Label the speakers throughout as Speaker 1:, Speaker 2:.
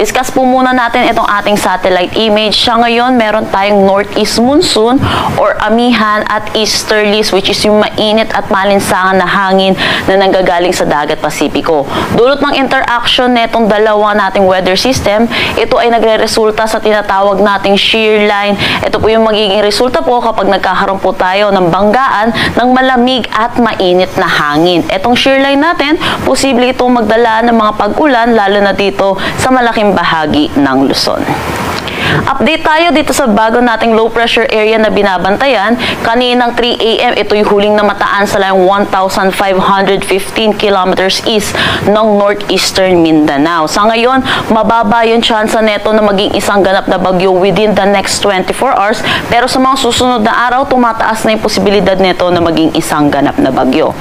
Speaker 1: Discuss po muna natin itong ating satellite image. Siya ngayon, meron tayong northeast monsoon or amihan at easterlies, which is yung mainit at malinsangan na hangin na nanggagaling sa dagat Pasipiko. Dulot ng interaction netong dalawa nating weather system, ito ay nagre-resulta sa tinatawag nating shear line. Ito po yung magiging resulta po kapag nagkakaroon po tayo ng banggaan ng malamig at mainit na hangin. Itong shear line natin, posible itong magdala ng mga pag-ulan, lalo na dito sa malaking bahagi ng Luzon. Update tayo dito sa bago nating low pressure area na binabantayan. Kaninang 3 AM, ito yung huling namataan sa layong 1,515 kilometers east ng northeastern Mindanao. Sa ngayon, mababa yung chance neto na maging isang ganap na bagyo within the next 24 hours. Pero sa mga susunod na araw, tumataas na yung posibilidad neto na maging isang ganap na bagyo.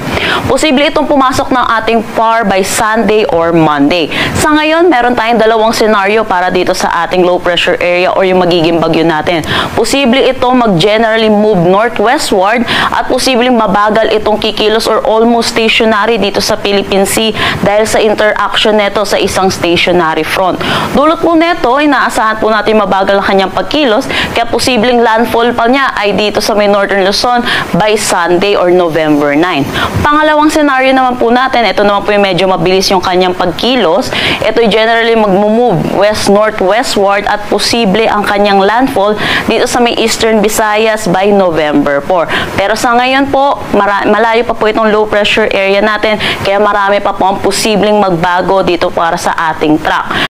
Speaker 1: Posible itong pumasok ng ating PAR by Sunday or Monday. Sa ngayon, meron tayong dalawang scenario para dito sa ating low pressure area or yung magiging bagyo natin. Posible itong mag-generally move northwestward at posibleng mabagal itong kikilos or almost stationary dito sa Philippine Sea dahil sa interaction neto sa isang stationary front. Dulot po neto, inaasahan po natin mabagal ang kanyang pagkilos, kaya posibleng landfall pa niya ay dito sa may northern Luzon by Sunday or November 9. Pangalawang scenario naman po natin, ito naman po yung medyo mabilis yung kanyang pagkilos. Ito generally mag-move west-northwestward at posible ang kanyang landfall dito sa may Eastern Visayas by November 4. Pero sa ngayon po, malayo pa po itong low pressure area natin, kaya marami pa po ang posibleng magbago dito para sa ating track.